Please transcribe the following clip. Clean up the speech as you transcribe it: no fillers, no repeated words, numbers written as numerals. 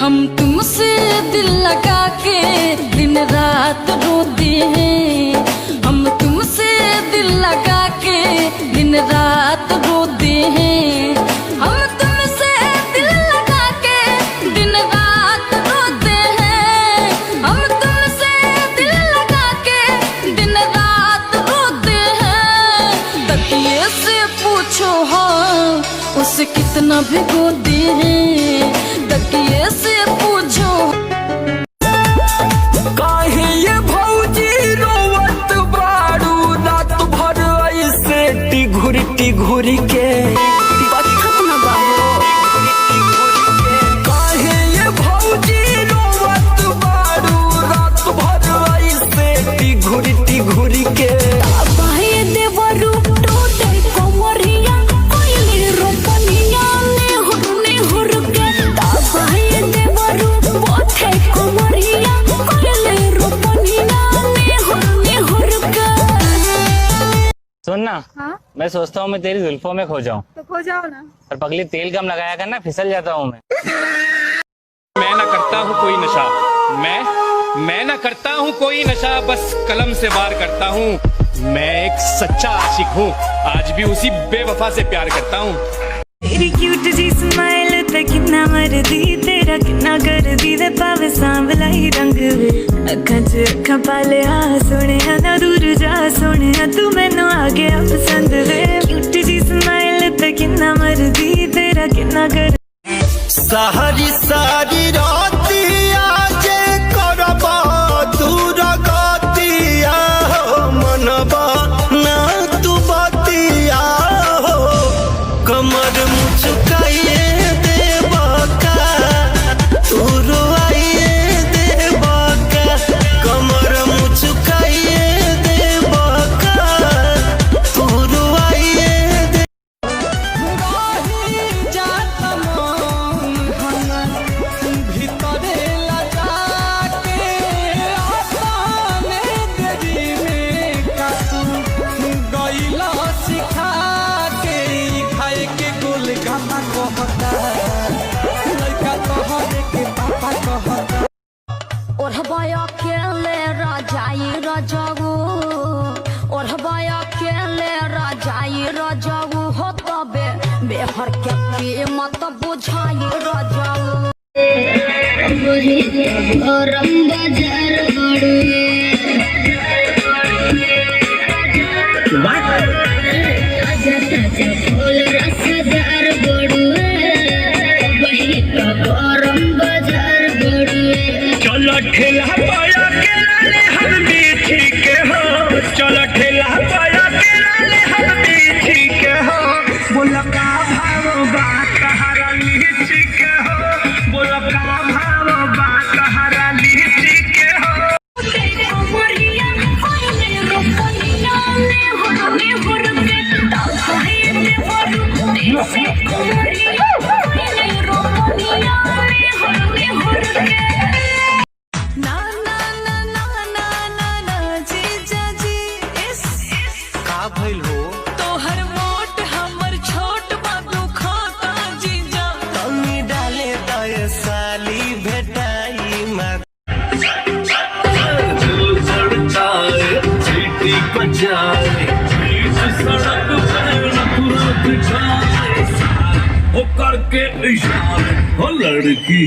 हम तुमसे दिल लगा के दिन रात रोते हैं। हम तुमसे दिल लगा के दिन रात रोते हैं। हम तुमसे दिल लगा के दिन रात रोते हैं। हम तुमसे दिल लगा के दिन रात रोते हैं। तकिए से पूछो हाँ उसे कितना भिगोते हैं। तकिए से पूछो काहे ये भौजी रोवत बाड़ू रात भर ऐसे टिघुर के काहे ये भौजी रोवत बाड़ू रात भर ऐसे टिघुर के सुनना। हाँ? मैं सोचता हूँ मैं तेरी जुल्फों में खो जाऊँ। तो खो जाओ ना। और पगली तेल कम लगाया करना, फिसल जाता हूँ मैं। मैं ना करता हूँ कोई नशा, मैं ना करता हूँ कोई नशा, बस कलम से वार करता हूँ। मैं एक सच्चा आशिक हूँ, आज भी उसी बेवफा से प्यार करता हूँ। तेरी क्यूट जी स्माइल ते किन्ना मरदी, तेरा किन्ना करदी वे पावे सांवला ही रंग वे। अखां च अखां पाले आ सोने ना दूर जा सोने, तू मैनू आ गया पसंद वे। क्यूट जी स्माइल ते किन्ना मरदी, तेरा किन्ना कर सारी सारी रातिया जे करबा दूर गतिया मनबा ना तू बतिया हो। कमर मुचुकाइए देबा का तू रोइए देबा का। कमर मुचुकाइए देबा का तू रोइए दे। भीतरे लगा के आसाने देरी में का तू गइला सिखा के। खाए के गोल गामा कहता लड़का कहते के पापा कहता। ओढ़बाया केले राजाई राजाऊ, ओढ़बाया केले राजाई राजाऊ हो तबे बेहर के कीमत बुझाई राजाऊ। गरम बाजार बड़ुए ताजा ताजा फूल रसदार बड़ुए, वही तो गरम बाजार बड़ुए। चलो ठेला पाया के लाले हम मीठी के हो। चलो ठेला पाया के लाले हम मीठी के हो। बोला का भाव बात हरा लीची के हो। बोला का भाव बात हरा लीची के हो। का भइल हो? तोहर मोट हमर छोट बाबू खाता जीजा। कमी डाले दय साली भेटाई मत। सीटी बजाए सड़क करके इशारे हो लड़की